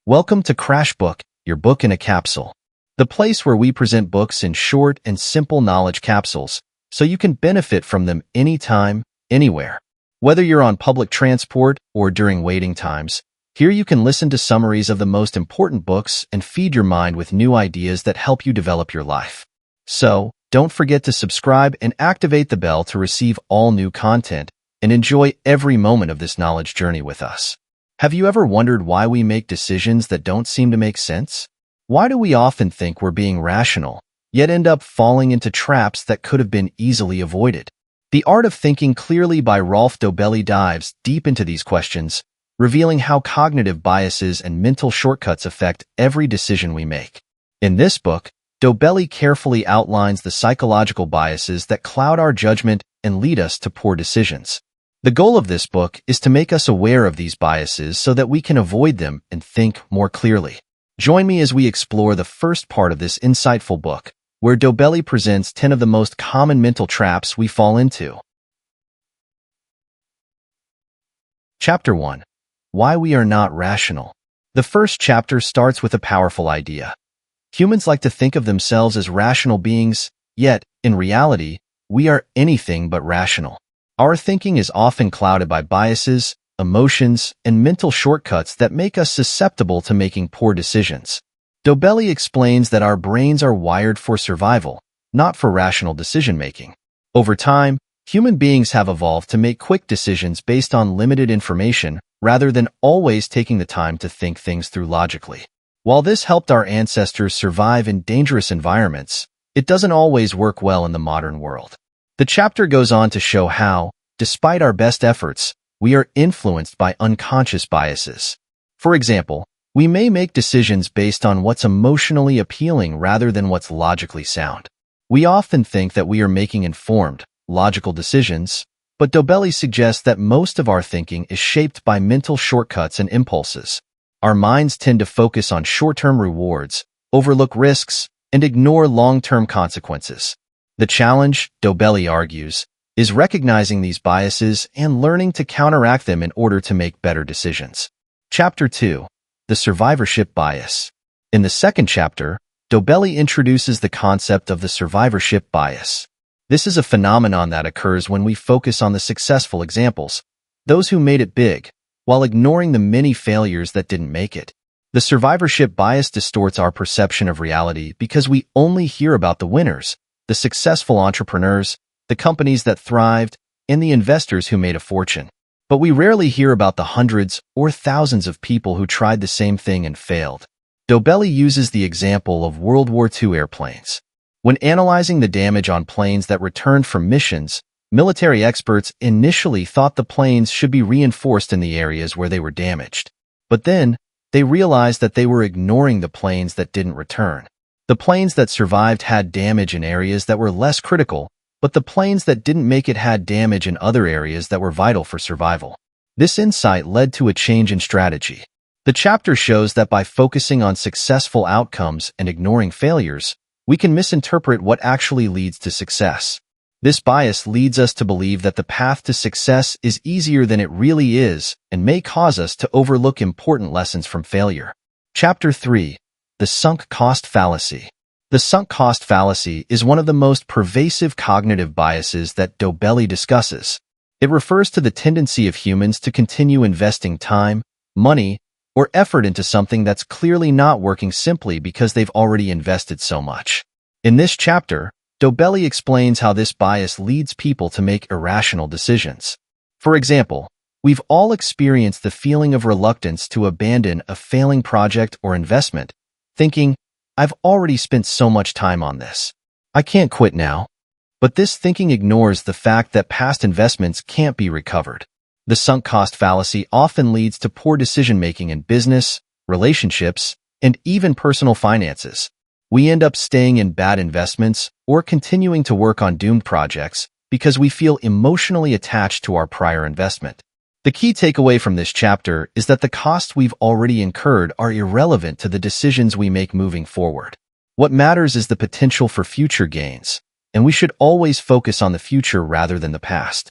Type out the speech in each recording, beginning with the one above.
Welcome to Crash Book, your book in a capsule. The place where we present books in short and simple knowledge capsules, so you can benefit from them anytime, anywhere. Whether you're on public transport or during waiting times, here you can listen to summaries of the most important books and feed your mind with new ideas that help you develop your life. So, don't forget to subscribe and activate the bell to receive all new content and enjoy every moment of this knowledge journey with us. Have you ever wondered why we make decisions that don't seem to make sense? Why do we often think we're being rational, yet end up falling into traps that could have been easily avoided? The Art of Thinking Clearly by Rolf Dobelli dives deep into these questions, revealing how cognitive biases and mental shortcuts affect every decision we make. In this book, Dobelli carefully outlines the psychological biases that cloud our judgment and lead us to poor decisions. The goal of this book is to make us aware of these biases so that we can avoid them and think more clearly. Join me as we explore the first part of this insightful book, where Dobelli presents 10 of the most common mental traps we fall into. Chapter 1. Why we are not rational. The first chapter starts with a powerful idea. Humans like to think of themselves as rational beings, yet, in reality, we are anything but rational. Our thinking is often clouded by biases, emotions, and mental shortcuts that make us susceptible to making poor decisions. Dobelli explains that our brains are wired for survival, not for rational decision-making. Over time, human beings have evolved to make quick decisions based on limited information rather than always taking the time to think things through logically. While this helped our ancestors survive in dangerous environments, it doesn't always work well in the modern world. The chapter goes on to show how, despite our best efforts, we are influenced by unconscious biases. For example, we may make decisions based on what's emotionally appealing rather than what's logically sound. We often think that we are making informed, logical decisions, but Dobelli suggests that most of our thinking is shaped by mental shortcuts and impulses. Our minds tend to focus on short-term rewards, overlook risks, and ignore long-term consequences. The challenge, Dobelli argues, is recognizing these biases and learning to counteract them in order to make better decisions. Chapter 2. The Survivorship Bias. In the second chapter, Dobelli introduces the concept of the survivorship bias. This is a phenomenon that occurs when we focus on the successful examples, those who made it big, while ignoring the many failures that didn't make it. The survivorship bias distorts our perception of reality because we only hear about the winners, the successful entrepreneurs, the companies that thrived, and the investors who made a fortune. But we rarely hear about the hundreds or thousands of people who tried the same thing and failed. Dobelli uses the example of World War II airplanes. When analyzing the damage on planes that returned from missions, military experts initially thought the planes should be reinforced in the areas where they were damaged. But then, they realized that they were ignoring the planes that didn't return. The planes that survived had damage in areas that were less critical, but the planes that didn't make it had damage in other areas that were vital for survival. This insight led to a change in strategy. The chapter shows that by focusing on successful outcomes and ignoring failures, we can misinterpret what actually leads to success. This bias leads us to believe that the path to success is easier than it really is and may cause us to overlook important lessons from failure. Chapter 3. The Sunk Cost Fallacy. The sunk cost fallacy is one of the most pervasive cognitive biases that Dobelli discusses. It refers to the tendency of humans to continue investing time, money, or effort into something that's clearly not working simply because they've already invested so much. In this chapter, Dobelli explains how this bias leads people to make irrational decisions. For example, we've all experienced the feeling of reluctance to abandon a failing project or investment, thinking, I've already spent so much time on this. I can't quit now. But this thinking ignores the fact that past investments can't be recovered. The sunk cost fallacy often leads to poor decision-making in business, relationships, and even personal finances. We end up staying in bad investments or continuing to work on doomed projects because we feel emotionally attached to our prior investment. The key takeaway from this chapter is that the costs we've already incurred are irrelevant to the decisions we make moving forward. What matters is the potential for future gains, and we should always focus on the future rather than the past.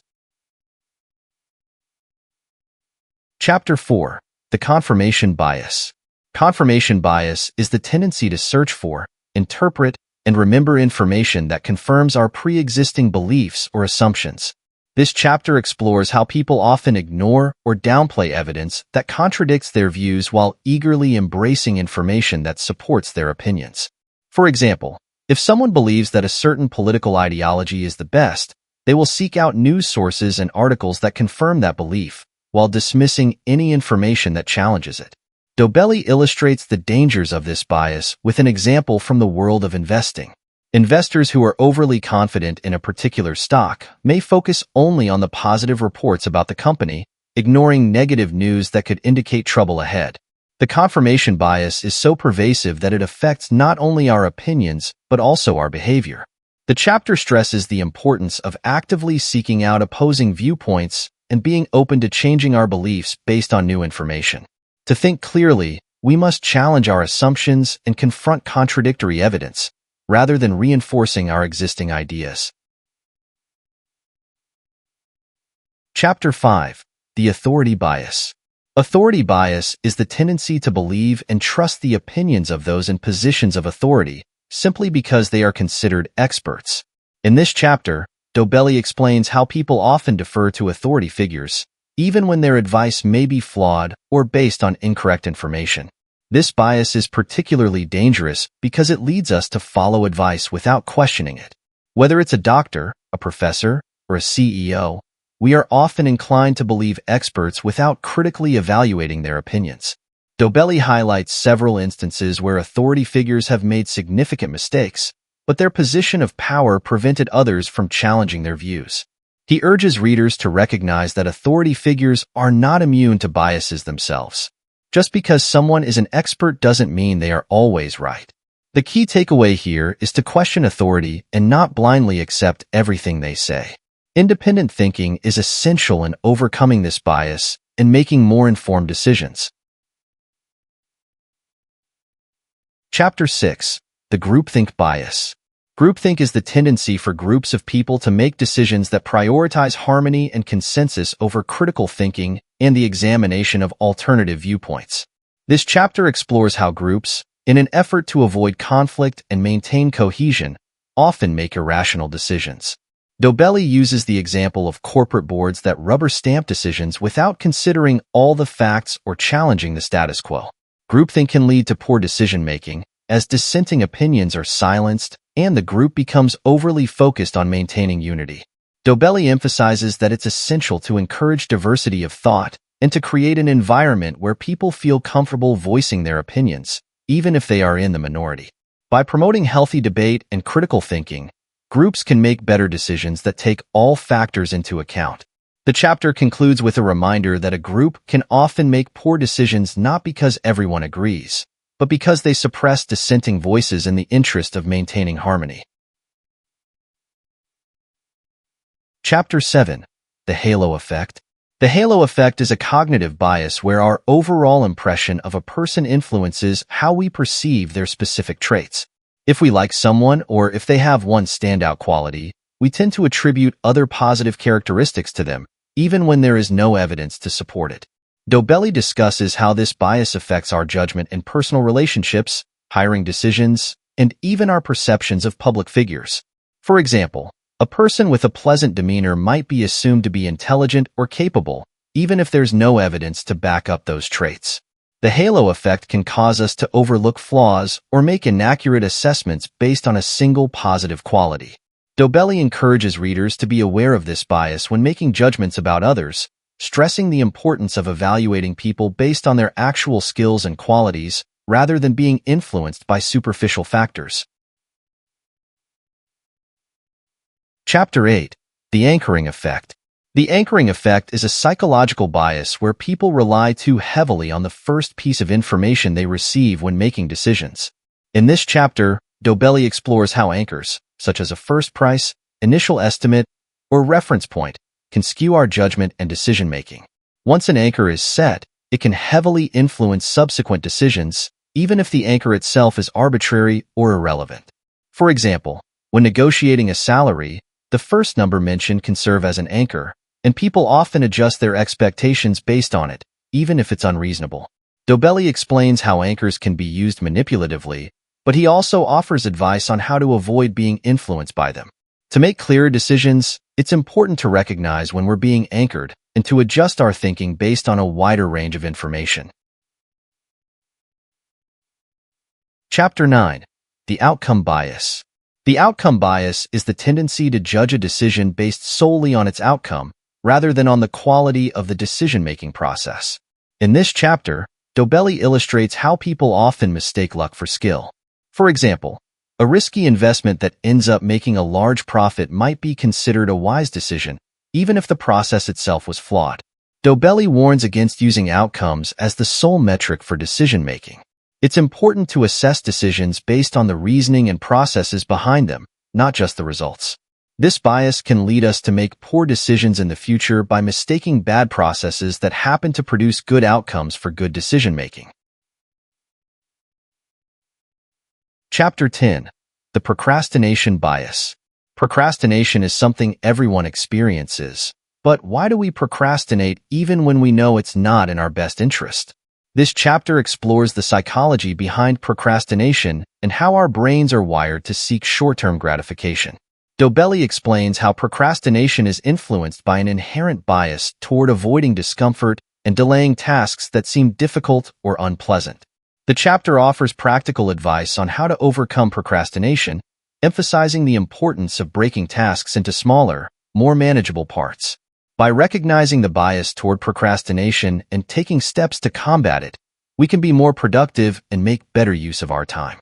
Chapter 4. The Confirmation Bias. Confirmation bias is the tendency to search for, interpret, and remember information that confirms our pre-existing beliefs or assumptions. This chapter explores how people often ignore or downplay evidence that contradicts their views while eagerly embracing information that supports their opinions. For example, if someone believes that a certain political ideology is the best, they will seek out news sources and articles that confirm that belief, while dismissing any information that challenges it. Dobelli illustrates the dangers of this bias with an example from the world of investing. Investors who are overly confident in a particular stock may focus only on the positive reports about the company, ignoring negative news that could indicate trouble ahead. The confirmation bias is so pervasive that it affects not only our opinions, but also our behavior. The chapter stresses the importance of actively seeking out opposing viewpoints and being open to changing our beliefs based on new information. To think clearly, we must challenge our assumptions and confront contradictory evidence, rather than reinforcing our existing ideas. Chapter 5. The Authority Bias. Authority bias is the tendency to believe and trust the opinions of those in positions of authority, simply because they are considered experts. In this chapter, Dobelli explains how people often defer to authority figures, even when their advice may be flawed or based on incorrect information. This bias is particularly dangerous because it leads us to follow advice without questioning it. Whether it's a doctor, a professor, or a CEO, we are often inclined to believe experts without critically evaluating their opinions. Dobelli highlights several instances where authority figures have made significant mistakes, but their position of power prevented others from challenging their views. He urges readers to recognize that authority figures are not immune to biases themselves. Just because someone is an expert doesn't mean they are always right. The key takeaway here is to question authority and not blindly accept everything they say. Independent thinking is essential in overcoming this bias and making more informed decisions. Chapter 6. The Groupthink Bias. Groupthink is the tendency for groups of people to make decisions that prioritize harmony and consensus over critical thinking and the examination of alternative viewpoints. This chapter explores how groups, in an effort to avoid conflict and maintain cohesion, often make irrational decisions. Dobelli uses the example of corporate boards that rubber stamp decisions without considering all the facts or challenging the status quo. Groupthink can lead to poor decision-making, as dissenting opinions are silenced and the group becomes overly focused on maintaining unity. Dobelli emphasizes that it's essential to encourage diversity of thought and to create an environment where people feel comfortable voicing their opinions, even if they are in the minority. By promoting healthy debate and critical thinking, groups can make better decisions that take all factors into account. The chapter concludes with a reminder that a group can often make poor decisions not because everyone agrees, but because they suppress dissenting voices in the interest of maintaining harmony. Chapter 7. The Halo Effect. The halo effect is a cognitive bias where our overall impression of a person influences how we perceive their specific traits. If we like someone or if they have one standout quality, we tend to attribute other positive characteristics to them, even when there is no evidence to support it. Dobelli discusses how this bias affects our judgment in personal relationships, hiring decisions, and even our perceptions of public figures. For example, a person with a pleasant demeanor might be assumed to be intelligent or capable, even if there's no evidence to back up those traits. The halo effect can cause us to overlook flaws or make inaccurate assessments based on a single positive quality. Dobelli encourages readers to be aware of this bias when making judgments about others, stressing the importance of evaluating people based on their actual skills and qualities rather than being influenced by superficial factors. Chapter 8. The Anchoring Effect. The anchoring effect is a psychological bias where people rely too heavily on the first piece of information they receive when making decisions. In this chapter, Dobelli explores how anchors, such as a first price, initial estimate, or reference point, can skew our judgment and decision-making. Once an anchor is set, it can heavily influence subsequent decisions, even if the anchor itself is arbitrary or irrelevant. For example, when negotiating a salary, the first number mentioned can serve as an anchor, and people often adjust their expectations based on it, even if it's unreasonable. Dobelli explains how anchors can be used manipulatively, but he also offers advice on how to avoid being influenced by them. To make clearer decisions, it's important to recognize when we're being anchored and to adjust our thinking based on a wider range of information. Chapter 9. The Outcome Bias. The outcome bias is the tendency to judge a decision based solely on its outcome, rather than on the quality of the decision-making process. In this chapter, Dobelli illustrates how people often mistake luck for skill. For example, a risky investment that ends up making a large profit might be considered a wise decision, even if the process itself was flawed. Dobelli warns against using outcomes as the sole metric for decision-making. It's important to assess decisions based on the reasoning and processes behind them, not just the results. This bias can lead us to make poor decisions in the future by mistaking bad processes that happen to produce good outcomes for good decision-making. Chapter 10. The Procrastination Bias. Procrastination is something everyone experiences, but why do we procrastinate even when we know it's not in our best interest? This chapter explores the psychology behind procrastination and how our brains are wired to seek short-term gratification. Dobelli explains how procrastination is influenced by an inherent bias toward avoiding discomfort and delaying tasks that seem difficult or unpleasant. The chapter offers practical advice on how to overcome procrastination, emphasizing the importance of breaking tasks into smaller, more manageable parts. By recognizing the bias toward procrastination and taking steps to combat it, we can be more productive and make better use of our time.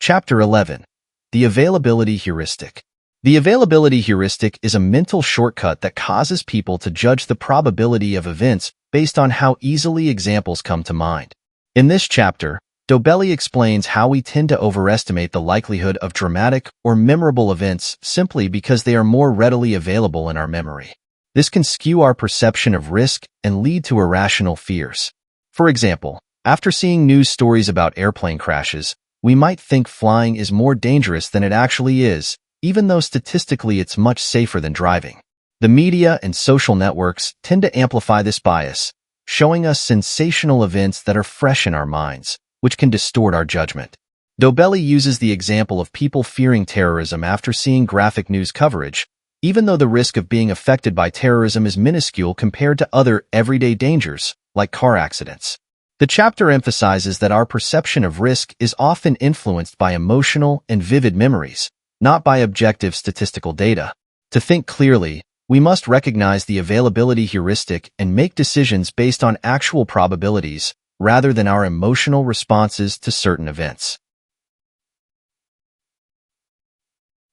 Chapter 11. The Availability Heuristic. The availability heuristic is a mental shortcut that causes people to judge the probability of events based on how easily examples come to mind. In this chapter, Dobelli explains how we tend to overestimate the likelihood of dramatic or memorable events simply because they are more readily available in our memory. This can skew our perception of risk and lead to irrational fears. For example, after seeing news stories about airplane crashes, we might think flying is more dangerous than it actually is, even though statistically it's much safer than driving. The media and social networks tend to amplify this bias, showing us sensational events that are fresh in our minds, which can distort our judgment. Dobelli uses the example of people fearing terrorism after seeing graphic news coverage, even though the risk of being affected by terrorism is minuscule compared to other everyday dangers, like car accidents. The chapter emphasizes that our perception of risk is often influenced by emotional and vivid memories, not by objective statistical data. To think clearly, we must recognize the availability heuristic and make decisions based on actual probabilities, rather than our emotional responses to certain events.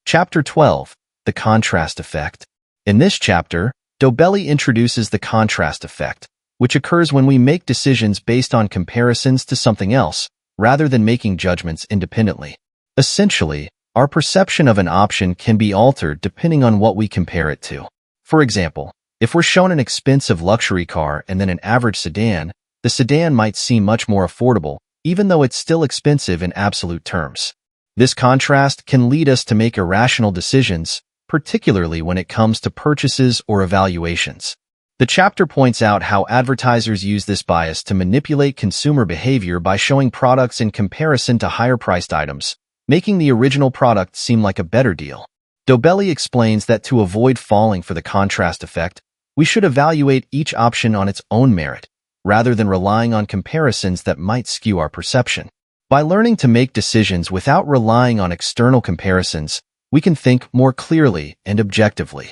Chapter 12. The Contrast Effect. In this chapter, Dobelli introduces the contrast effect, which occurs when we make decisions based on comparisons to something else, rather than making judgments independently. Essentially, our perception of an option can be altered depending on what we compare it to. For example, if we're shown an expensive luxury car and then an average sedan, the sedan might seem much more affordable, even though it's still expensive in absolute terms. This contrast can lead us to make irrational decisions, particularly when it comes to purchases or evaluations. The chapter points out how advertisers use this bias to manipulate consumer behavior by showing products in comparison to higher-priced items, making the original product seem like a better deal. Dobelli explains that to avoid falling for the contrast effect, we should evaluate each option on its own merit, rather than relying on comparisons that might skew our perception. By learning to make decisions without relying on external comparisons, we can think more clearly and objectively.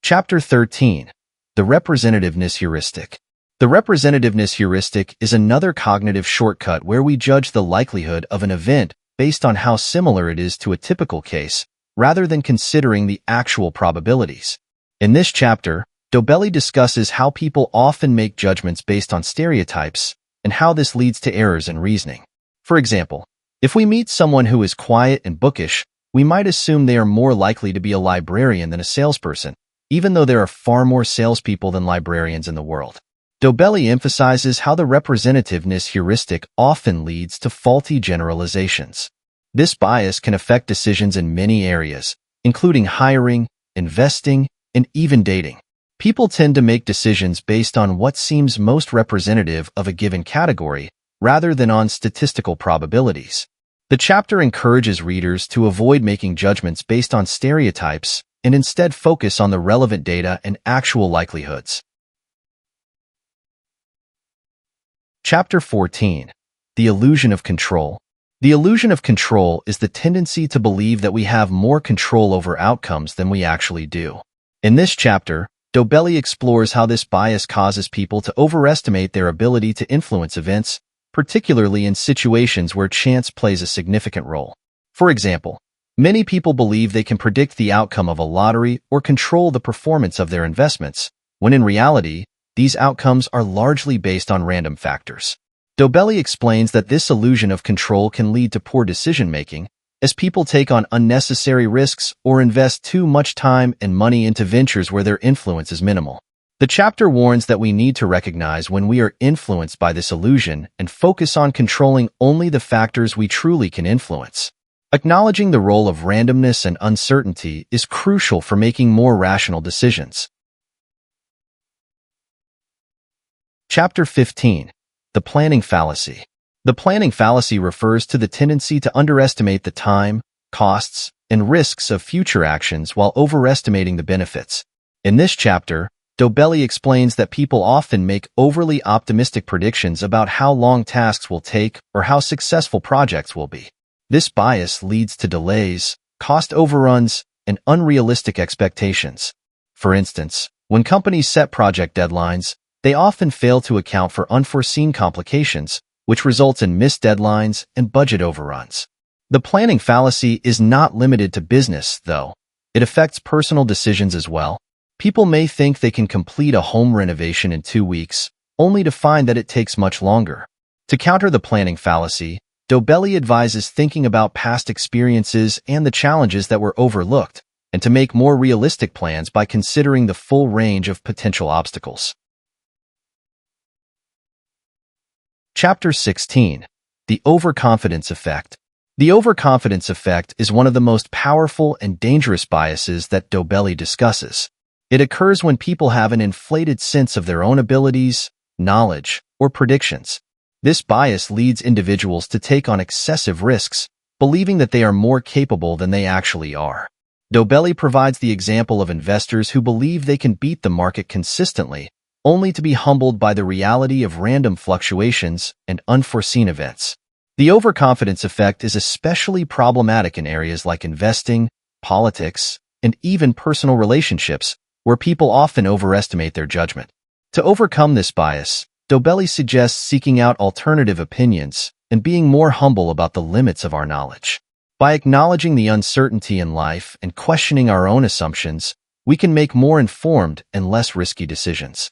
Chapter 13. The Representativeness Heuristic. The representativeness heuristic is another cognitive shortcut where we judge the likelihood of an event based on how similar it is to a typical case, rather than considering the actual probabilities. In this chapter, Dobelli discusses how people often make judgments based on stereotypes and how this leads to errors in reasoning. For example, if we meet someone who is quiet and bookish, we might assume they are more likely to be a librarian than a salesperson, even though there are far more salespeople than librarians in the world. Dobelli emphasizes how the representativeness heuristic often leads to faulty generalizations. This bias can affect decisions in many areas, including hiring, investing, and even dating. People tend to make decisions based on what seems most representative of a given category, rather than on statistical probabilities. The chapter encourages readers to avoid making judgments based on stereotypes and instead focus on the relevant data and actual likelihoods. Chapter 14. The Illusion of Control. The illusion of control is the tendency to believe that we have more control over outcomes than we actually do. In this chapter, Dobelli explores how this bias causes people to overestimate their ability to influence events, particularly in situations where chance plays a significant role. For example, many people believe they can predict the outcome of a lottery or control the performance of their investments, when in reality, these outcomes are largely based on random factors. Dobelli explains that this illusion of control can lead to poor decision-making, as people take on unnecessary risks or invest too much time and money into ventures where their influence is minimal. The chapter warns that we need to recognize when we are influenced by this illusion and focus on controlling only the factors we truly can influence. Acknowledging the role of randomness and uncertainty is crucial for making more rational decisions. Chapter 15. The Planning Fallacy. The planning fallacy refers to the tendency to underestimate the time, costs, and risks of future actions while overestimating the benefits. In this chapter, Dobelli explains that people often make overly optimistic predictions about how long tasks will take or how successful projects will be. This bias leads to delays, cost overruns, and unrealistic expectations. For instance, when companies set project deadlines, they often fail to account for unforeseen complications, which results in missed deadlines and budget overruns. The planning fallacy is not limited to business, though. It affects personal decisions as well. People may think they can complete a home renovation in 2 weeks, only to find that it takes much longer. To counter the planning fallacy, Dobelli advises thinking about past experiences and the challenges that were overlooked, and to make more realistic plans by considering the full range of potential obstacles. Chapter 16. The Overconfidence Effect. The overconfidence effect is one of the most powerful and dangerous biases that Dobelli discusses. It occurs when people have an inflated sense of their own abilities, knowledge, or predictions. This bias leads individuals to take on excessive risks, believing that they are more capable than they actually are. Dobelli provides the example of investors who believe they can beat the market consistently, only to be humbled by the reality of random fluctuations and unforeseen events. The overconfidence effect is especially problematic in areas like investing, politics, and even personal relationships, where people often overestimate their judgment. To overcome this bias, Dobelli suggests seeking out alternative opinions and being more humble about the limits of our knowledge. By acknowledging the uncertainty in life and questioning our own assumptions, we can make more informed and less risky decisions.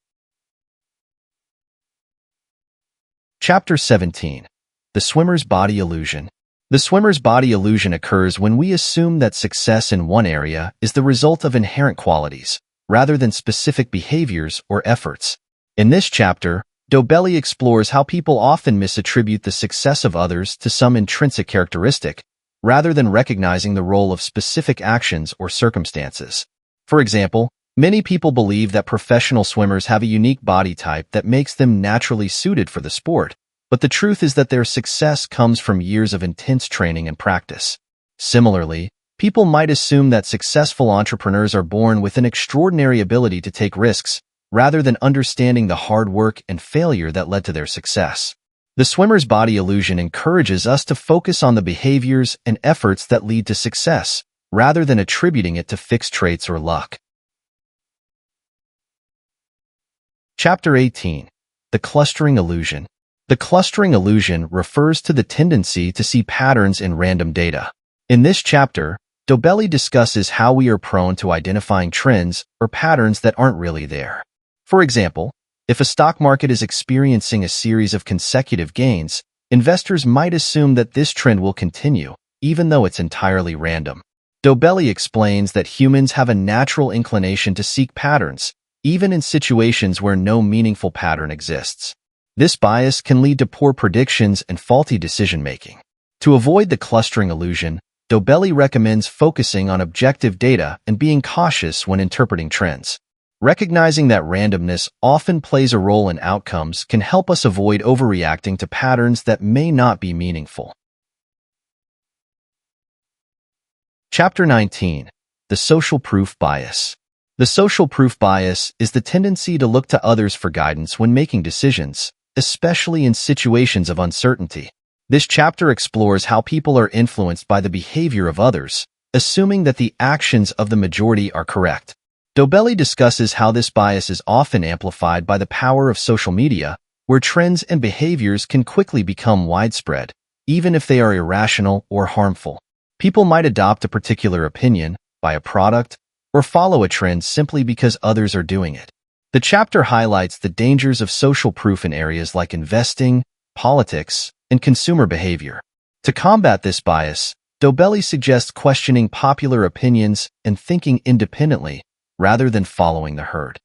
Chapter 17. The Swimmer's Body Illusion. The swimmer's body illusion occurs when we assume that success in one area is the result of inherent qualities, rather than specific behaviors or efforts. In this chapter, Dobelli explores how people often misattribute the success of others to some intrinsic characteristic, rather than recognizing the role of specific actions or circumstances. For example, many people believe that professional swimmers have a unique body type that makes them naturally suited for the sport, but the truth is that their success comes from years of intense training and practice. Similarly, people might assume that successful entrepreneurs are born with an extraordinary ability to take risks, rather than understanding the hard work and failure that led to their success. The swimmer's body illusion encourages us to focus on the behaviors and efforts that lead to success, rather than attributing it to fixed traits or luck. Chapter 18. The Clustering Illusion. The clustering illusion refers to the tendency to see patterns in random data. In this chapter, Dobelli discusses how we are prone to identifying trends or patterns that aren't really there. For example, if a stock market is experiencing a series of consecutive gains, investors might assume that this trend will continue, even though it's entirely random. Dobelli explains that humans have a natural inclination to seek patterns, even in situations where no meaningful pattern exists. This bias can lead to poor predictions and faulty decision-making. To avoid the clustering illusion, Dobelli recommends focusing on objective data and being cautious when interpreting trends. Recognizing that randomness often plays a role in outcomes can help us avoid overreacting to patterns that may not be meaningful. Chapter 19. The Social Proof Bias. The social proof bias is the tendency to look to others for guidance when making decisions, especially in situations of uncertainty. This chapter explores how people are influenced by the behavior of others, assuming that the actions of the majority are correct. Dobelli discusses how this bias is often amplified by the power of social media, where trends and behaviors can quickly become widespread, even if they are irrational or harmful. People might adopt a particular opinion, buy a product, or follow a trend simply because others are doing it. The chapter highlights the dangers of social proof in areas like investing, politics, and consumer behavior. To combat this bias, Dobelli suggests questioning popular opinions and thinking independently rather than following the herd.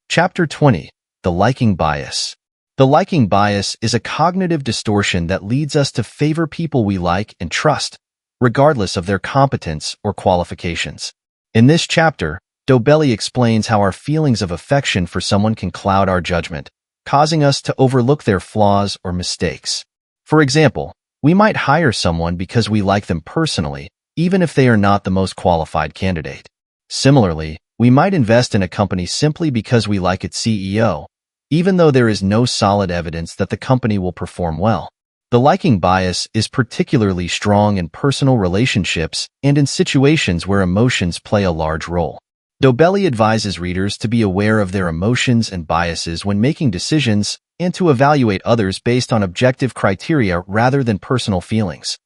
Chapter 20. The Liking Bias. The liking bias is a cognitive distortion that leads us to favor people we like and trust, regardless of their competence or qualifications. In this chapter, Dobelli explains how our feelings of affection for someone can cloud our judgment, causing us to overlook their flaws or mistakes. For example, we might hire someone because we like them personally, even if they are not the most qualified candidate. Similarly, we might invest in a company simply because we like its CEO, even though there is no solid evidence that the company will perform well. The liking bias is particularly strong in personal relationships and in situations where emotions play a large role. Dobelli advises readers to be aware of their emotions and biases when making decisions and to evaluate others based on objective criteria rather than personal feelings.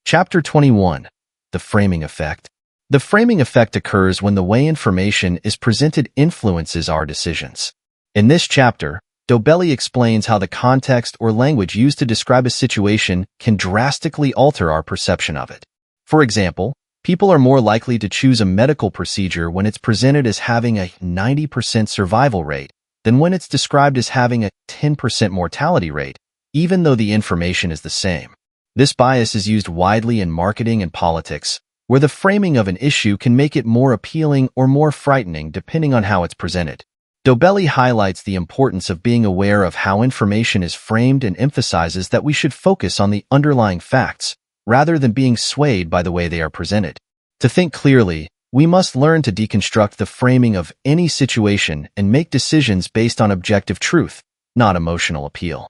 Chapter 21. The Framing Effect. The framing effect occurs when the way information is presented influences our decisions. In this chapter, Dobelli explains how the context or language used to describe a situation can drastically alter our perception of it. For example, people are more likely to choose a medical procedure when it's presented as having a 90% survival rate than when it's described as having a 10% mortality rate, even though the information is the same. This bias is used widely in marketing and politics, where the framing of an issue can make it more appealing or more frightening depending on how it's presented. Dobelli highlights the importance of being aware of how information is framed and emphasizes that we should focus on the underlying facts, rather than being swayed by the way they are presented. To think clearly, we must learn to deconstruct the framing of any situation and make decisions based on objective truth, not emotional appeal.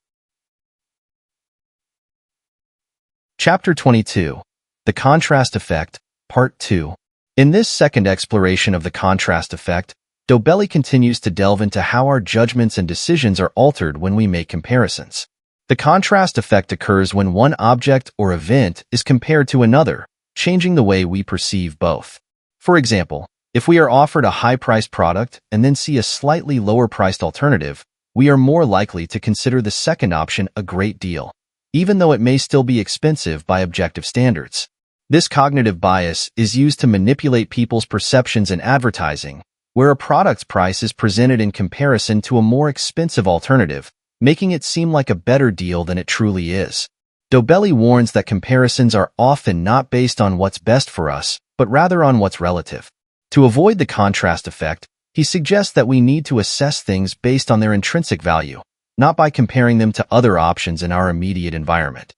Chapter 22. The Contrast Effect, Part 2. In this second exploration of the contrast effect, Dobelli continues to delve into how our judgments and decisions are altered when we make comparisons. The contrast effect occurs when one object or event is compared to another, changing the way we perceive both. For example, if we are offered a high-priced product and then see a slightly lower-priced alternative, we are more likely to consider the second option a great deal, even though it may still be expensive by objective standards. This cognitive bias is used to manipulate people's perceptions in advertising, where a product's price is presented in comparison to a more expensive alternative, making it seem like a better deal than it truly is. Dobelli warns that comparisons are often not based on what's best for us, but rather on what's relative. To avoid the contrast effect, he suggests that we need to assess things based on their intrinsic value, not by comparing them to other options in our immediate environment.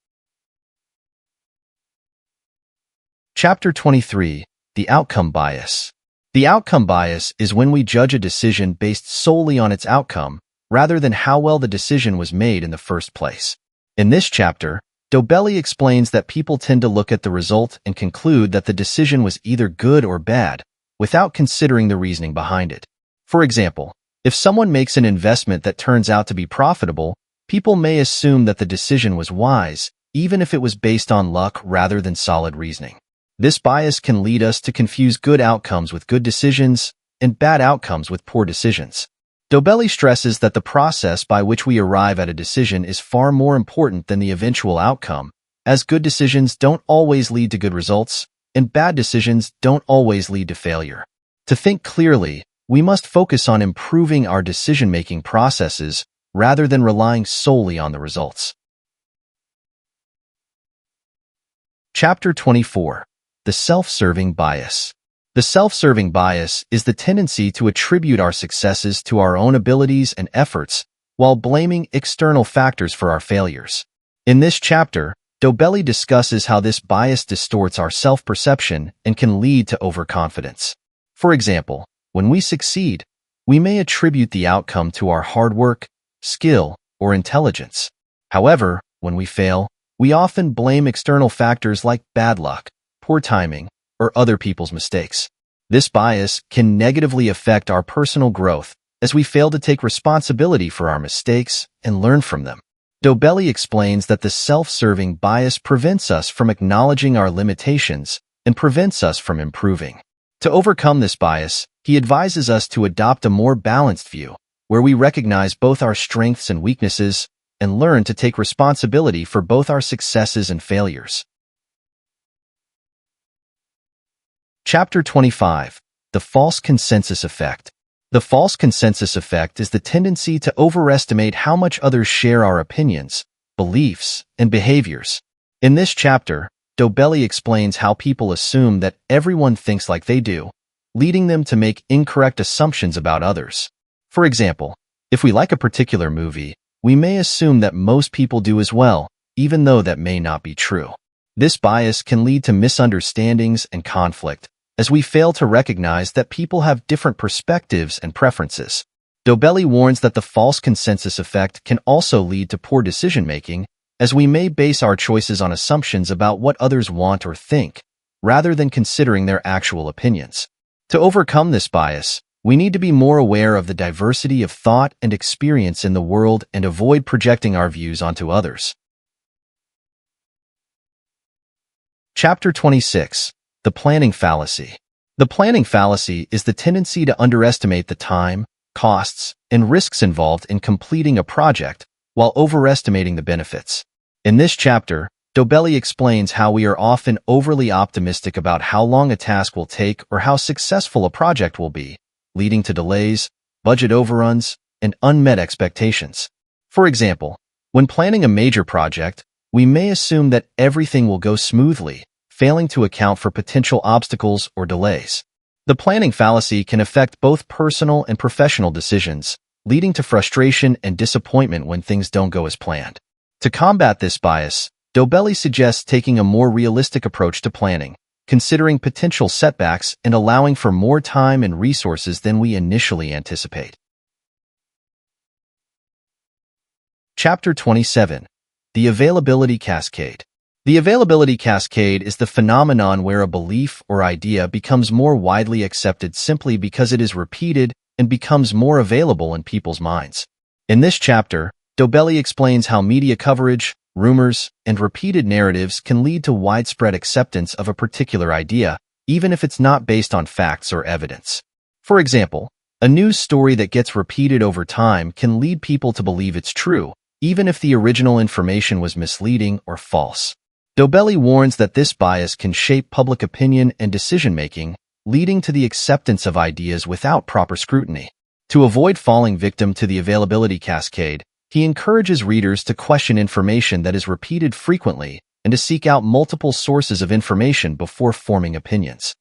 Chapter 23. The Outcome Bias. The outcome bias is when we judge a decision based solely on its outcome, rather than how well the decision was made in the first place. In this chapter, Dobelli explains that people tend to look at the result and conclude that the decision was either good or bad, without considering the reasoning behind it. For example, if someone makes an investment that turns out to be profitable, people may assume that the decision was wise, even if it was based on luck rather than solid reasoning. This bias can lead us to confuse good outcomes with good decisions and bad outcomes with poor decisions. Dobelli stresses that the process by which we arrive at a decision is far more important than the eventual outcome, as good decisions don't always lead to good results, and bad decisions don't always lead to failure. To think clearly, we must focus on improving our decision-making processes rather than relying solely on the results. Chapter 24. The Self-Serving Bias. The self-serving bias is the tendency to attribute our successes to our own abilities and efforts while blaming external factors for our failures. In this chapter, Dobelli discusses how this bias distorts our self-perception and can lead to overconfidence. For example, when we succeed, we may attribute the outcome to our hard work, skill, or intelligence. However, when we fail, we often blame external factors like bad luck, poor timing, or other people's mistakes. This bias can negatively affect our personal growth as we fail to take responsibility for our mistakes and learn from them. Dobelli explains that the self-serving bias prevents us from acknowledging our limitations and prevents us from improving. To overcome this bias, he advises us to adopt a more balanced view, where we recognize both our strengths and weaknesses and learn to take responsibility for both our successes and failures. Chapter 25. The False Consensus Effect. The false consensus effect is the tendency to overestimate how much others share our opinions, beliefs, and behaviors. In this chapter, Dobelli explains how people assume that everyone thinks like they do, leading them to make incorrect assumptions about others. For example, if we like a particular movie, we may assume that most people do as well, even though that may not be true. This bias can lead to misunderstandings and conflict, as we fail to recognize that people have different perspectives and preferences. Dobelli warns that the false consensus effect can also lead to poor decision-making, as we may base our choices on assumptions about what others want or think, rather than considering their actual opinions. To overcome this bias, we need to be more aware of the diversity of thought and experience in the world and avoid projecting our views onto others. Chapter 26. The Planning Fallacy. The planning fallacy is the tendency to underestimate the time, costs, and risks involved in completing a project while overestimating the benefits. In this chapter, Dobelli explains how we are often overly optimistic about how long a task will take or how successful a project will be, leading to delays, budget overruns, and unmet expectations. For example, when planning a major project, we may assume that everything will go smoothly, failing to account for potential obstacles or delays. The planning fallacy can affect both personal and professional decisions, leading to frustration and disappointment when things don't go as planned. To combat this bias, Dobelli suggests taking a more realistic approach to planning, considering potential setbacks and allowing for more time and resources than we initially anticipate. Chapter 27. The Availability Cascade. The availability cascade is the phenomenon where a belief or idea becomes more widely accepted simply because it is repeated and becomes more available in people's minds. In this chapter, Dobelli explains how media coverage, rumors, and repeated narratives can lead to widespread acceptance of a particular idea, even if it's not based on facts or evidence. For example, a news story that gets repeated over time can lead people to believe it's true, even if the original information was misleading or false. Dobelli warns that this bias can shape public opinion and decision-making, leading to the acceptance of ideas without proper scrutiny. To avoid falling victim to the availability cascade, he encourages readers to question information that is repeated frequently and to seek out multiple sources of information before forming opinions.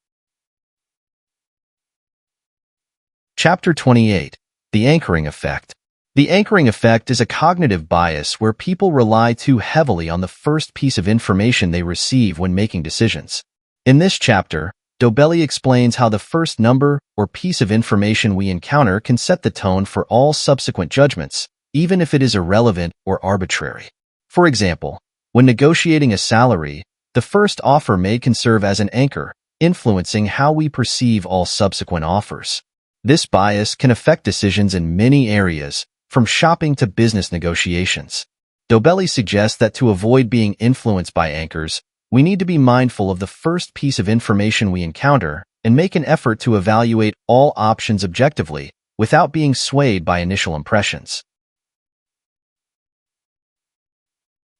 Chapter 28. The Anchoring Effect. The anchoring effect is a cognitive bias where people rely too heavily on the first piece of information they receive when making decisions. In this chapter, Dobelli explains how the first number or piece of information we encounter can set the tone for all subsequent judgments, even if it is irrelevant or arbitrary. For example, when negotiating a salary, the first offer can serve as an anchor, influencing how we perceive all subsequent offers. This bias can affect decisions in many areas, from shopping to business negotiations. Dobelli suggests that to avoid being influenced by anchors, we need to be mindful of the first piece of information we encounter and make an effort to evaluate all options objectively without being swayed by initial impressions.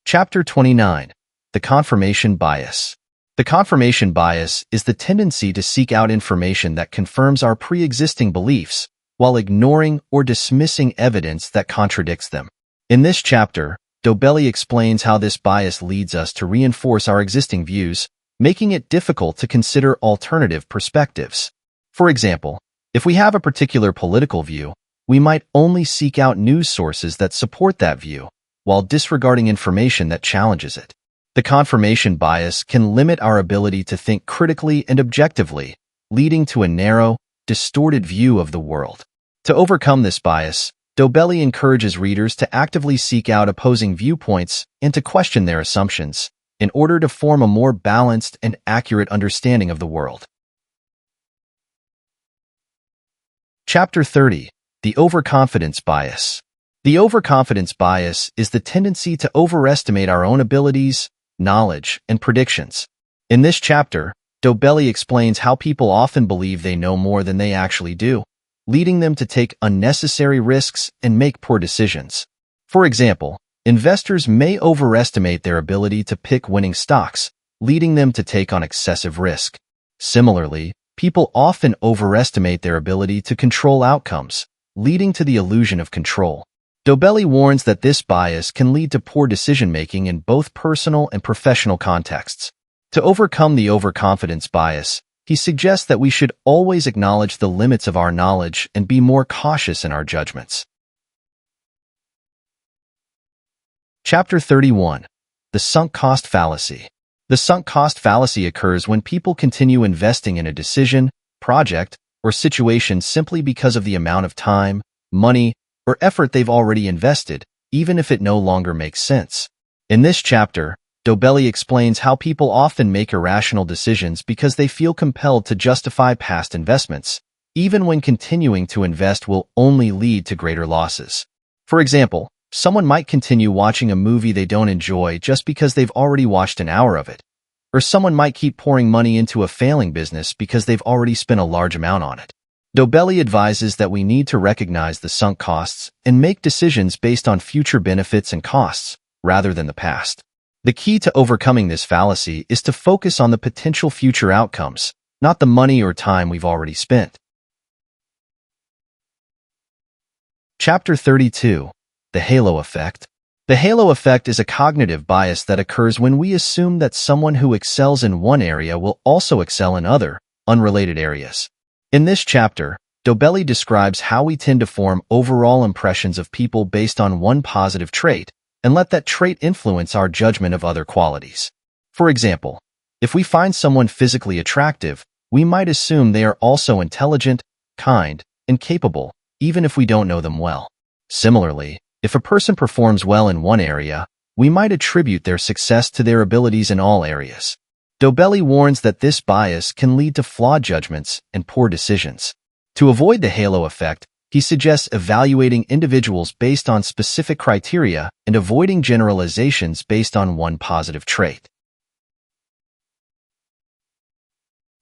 Chapter 29. The Confirmation Bias. The confirmation bias is the tendency to seek out information that confirms our pre-existing beliefs, while ignoring or dismissing evidence that contradicts them. In this chapter, Dobelli explains how this bias leads us to reinforce our existing views, making it difficult to consider alternative perspectives. For example, if we have a particular political view, we might only seek out news sources that support that view, while disregarding information that challenges it. The confirmation bias can limit our ability to think critically and objectively, leading to a narrow, distorted view of the world. To overcome this bias, Dobelli encourages readers to actively seek out opposing viewpoints and to question their assumptions in order to form a more balanced and accurate understanding of the world. Chapter 30. The Overconfidence Bias. The overconfidence bias is the tendency to overestimate our own abilities, knowledge, and predictions. In this chapter, Dobelli explains how people often believe they know more than they actually do, leading them to take unnecessary risks and make poor decisions. For example, investors may overestimate their ability to pick winning stocks, leading them to take on excessive risk. Similarly, people often overestimate their ability to control outcomes, leading to the illusion of control. Dobelli warns that this bias can lead to poor decision-making in both personal and professional contexts. To overcome the overconfidence bias, he suggests that we should always acknowledge the limits of our knowledge and be more cautious in our judgments. Chapter 31. The Sunk Cost Fallacy. The sunk cost fallacy occurs when people continue investing in a decision, project, or situation simply because of the amount of time, money, or effort they've already invested, even if it no longer makes sense. In this chapter, Dobelli explains how people often make irrational decisions because they feel compelled to justify past investments, even when continuing to invest will only lead to greater losses. For example, someone might continue watching a movie they don't enjoy just because they've already watched an hour of it. Or someone might keep pouring money into a failing business because they've already spent a large amount on it. Dobelli advises that we need to recognize the sunk costs and make decisions based on future benefits and costs, rather than the past. The key to overcoming this fallacy is to focus on the potential future outcomes, not the money or time we've already spent. Chapter 32. The Halo Effect. The halo effect is a cognitive bias that occurs when we assume that someone who excels in one area will also excel in other, unrelated areas. In this chapter, Dobelli describes how we tend to form overall impressions of people based on one positive trait, and let that trait influence our judgment of other qualities. For example, if we find someone physically attractive, we might assume they are also intelligent, kind, and capable, even if we don't know them well. Similarly, if a person performs well in one area, we might attribute their success to their abilities in all areas. Dobelli warns that this bias can lead to flawed judgments and poor decisions. To avoid the halo effect, he suggests evaluating individuals based on specific criteria and avoiding generalizations based on one positive trait.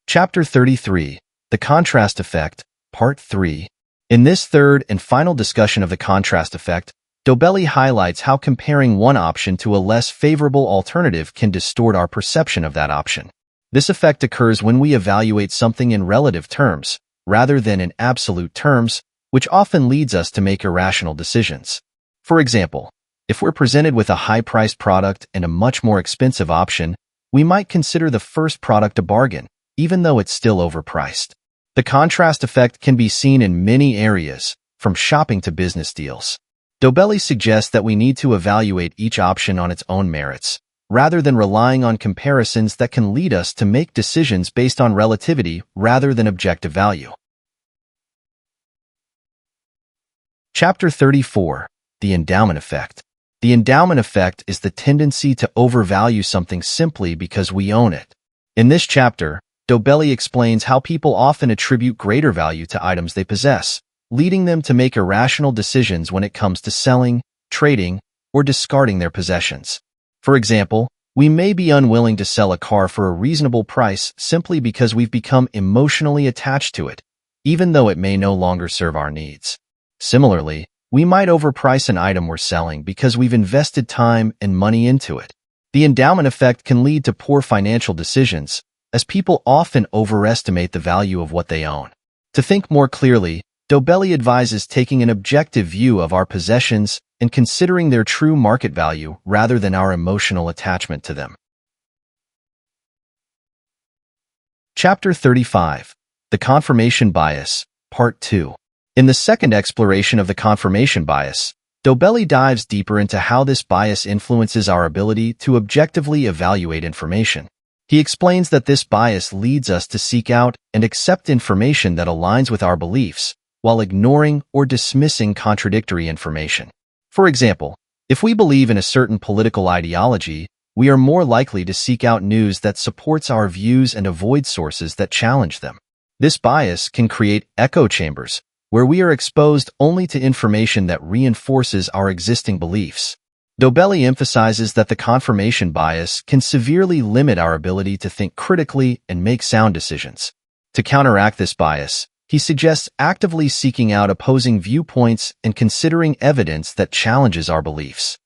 Chapter 33. The Contrast Effect, Part 3. In this third and final discussion of the contrast effect, Dobelli highlights how comparing one option to a less favorable alternative can distort our perception of that option. This effect occurs when we evaluate something in relative terms, rather than in absolute terms, which often leads us to make irrational decisions. For example, if we're presented with a high-priced product and a much more expensive option, we might consider the first product a bargain, even though it's still overpriced. The contrast effect can be seen in many areas, from shopping to business deals. Dobelli suggests that we need to evaluate each option on its own merits, rather than relying on comparisons that can lead us to make decisions based on relativity rather than objective value. Chapter 34. The Endowment Effect. The endowment effect is the tendency to overvalue something simply because we own it. In this chapter, Dobelli explains how people often attribute greater value to items they possess, leading them to make irrational decisions when it comes to selling, trading, or discarding their possessions. For example, we may be unwilling to sell a car for a reasonable price simply because we've become emotionally attached to it, even though it may no longer serve our needs. Similarly, we might overprice an item we're selling because we've invested time and money into it. The endowment effect can lead to poor financial decisions, as people often overestimate the value of what they own. To think more clearly, Dobelli advises taking an objective view of our possessions and considering their true market value rather than our emotional attachment to them. Chapter 35. The Confirmation Bias, Part 2. In the second exploration of the confirmation bias, Dobelli dives deeper into how this bias influences our ability to objectively evaluate information. He explains that this bias leads us to seek out and accept information that aligns with our beliefs, while ignoring or dismissing contradictory information. For example, if we believe in a certain political ideology, we are more likely to seek out news that supports our views and avoid sources that challenge them. This bias can create echo chambers, where we are exposed only to information that reinforces our existing beliefs. Dobelli emphasizes that the confirmation bias can severely limit our ability to think critically and make sound decisions. To counteract this bias, he suggests actively seeking out opposing viewpoints and considering evidence that challenges our beliefs.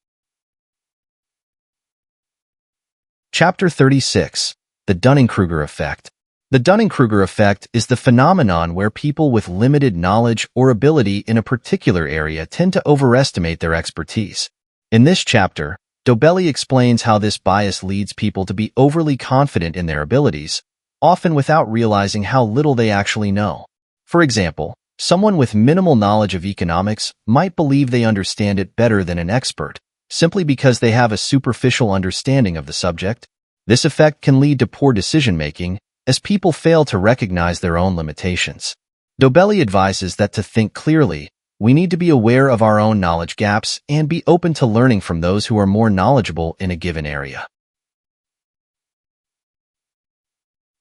Chapter 36. The Dunning-Kruger Effect. The Dunning-Kruger effect is the phenomenon where people with limited knowledge or ability in a particular area tend to overestimate their expertise. In this chapter, Dobelli explains how this bias leads people to be overly confident in their abilities, often without realizing how little they actually know. For example, someone with minimal knowledge of economics might believe they understand it better than an expert, simply because they have a superficial understanding of the subject. This effect can lead to poor decision-making, as people fail to recognize their own limitations. Dobelli advises that to think clearly, we need to be aware of our own knowledge gaps and be open to learning from those who are more knowledgeable in a given area.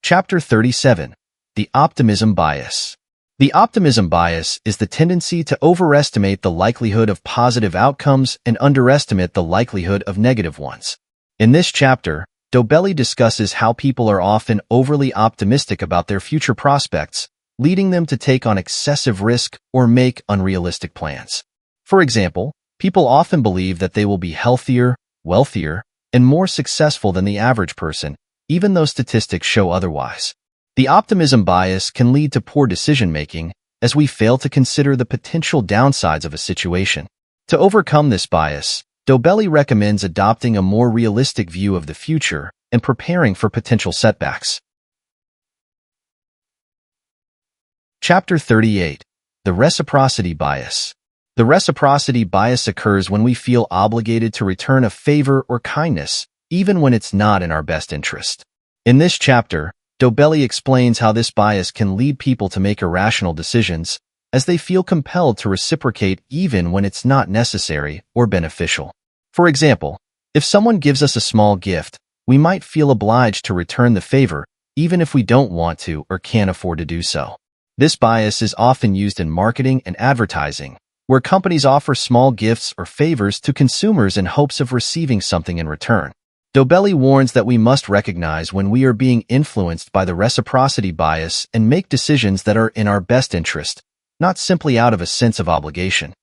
Chapter 37. The Optimism Bias. The optimism bias is the tendency to overestimate the likelihood of positive outcomes and underestimate the likelihood of negative ones. In this chapter, Dobelli discusses how people are often overly optimistic about their future prospects, leading them to take on excessive risk or make unrealistic plans. For example, people often believe that they will be healthier, wealthier, and more successful than the average person, even though statistics show otherwise. The optimism bias can lead to poor decision-making, as we fail to consider the potential downsides of a situation. To overcome this bias, Dobelli recommends adopting a more realistic view of the future and preparing for potential setbacks. Chapter 38. The Reciprocity Bias. The reciprocity bias occurs when we feel obligated to return a favor or kindness, even when it's not in our best interest. In this chapter, Dobelli explains how this bias can lead people to make irrational decisions, as they feel compelled to reciprocate even when it's not necessary or beneficial. For example, if someone gives us a small gift, we might feel obliged to return the favor, even if we don't want to or can't afford to do so. This bias is often used in marketing and advertising, where companies offer small gifts or favors to consumers in hopes of receiving something in return. Dobelli warns that we must recognize when we are being influenced by the reciprocity bias and make decisions that are in our best interest, not simply out of a sense of obligation.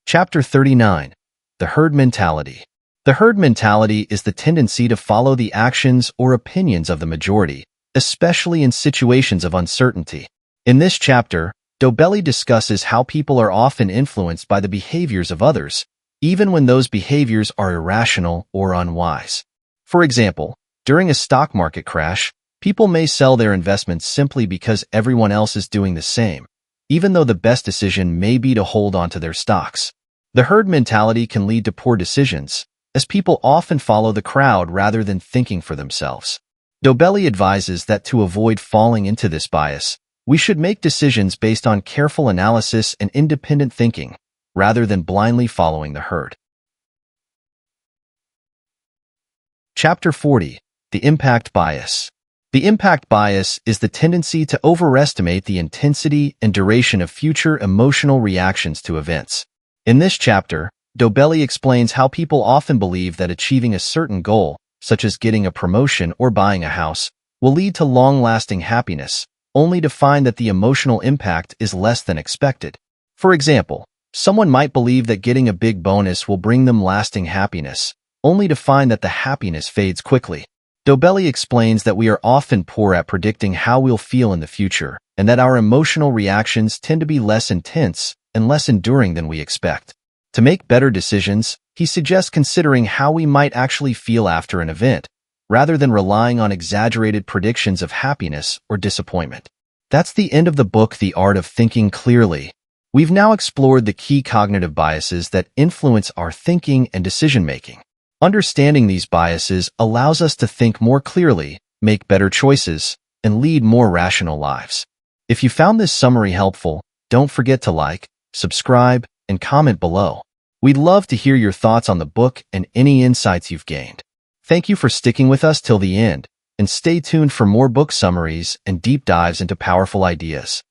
Chapter 39. The Herd Mentality. The herd mentality is the tendency to follow the actions or opinions of the majority, especially in situations of uncertainty. In this chapter, Dobelli discusses how people are often influenced by the behaviors of others, even when those behaviors are irrational or unwise. For example, during a stock market crash, people may sell their investments simply because everyone else is doing the same, even though the best decision may be to hold on to their stocks. The herd mentality can lead to poor decisions, as people often follow the crowd rather than thinking for themselves. Dobelli advises that to avoid falling into this bias, we should make decisions based on careful analysis and independent thinking, rather than blindly following the herd. Chapter 40. The Impact Bias. The impact bias is the tendency to overestimate the intensity and duration of future emotional reactions to events. In this chapter, Dobelli explains how people often believe that achieving a certain goal, such as getting a promotion or buying a house, will lead to long-lasting happiness, only to find that the emotional impact is less than expected. For example, someone might believe that getting a big bonus will bring them lasting happiness, only to find that the happiness fades quickly. Dobelli explains that we are often poor at predicting how we'll feel in the future, and that our emotional reactions tend to be less intense and less enduring than we expect. To make better decisions, he suggests considering how we might actually feel after an event, rather than relying on exaggerated predictions of happiness or disappointment. That's the end of the book, The Art of Thinking Clearly. We've now explored the key cognitive biases that influence our thinking and decision-making. Understanding these biases allows us to think more clearly, make better choices, and lead more rational lives. If you found this summary helpful, don't forget to like, subscribe, and comment below. We'd love to hear your thoughts on the book and any insights you've gained. Thank you for sticking with us till the end, and stay tuned for more book summaries and deep dives into powerful ideas.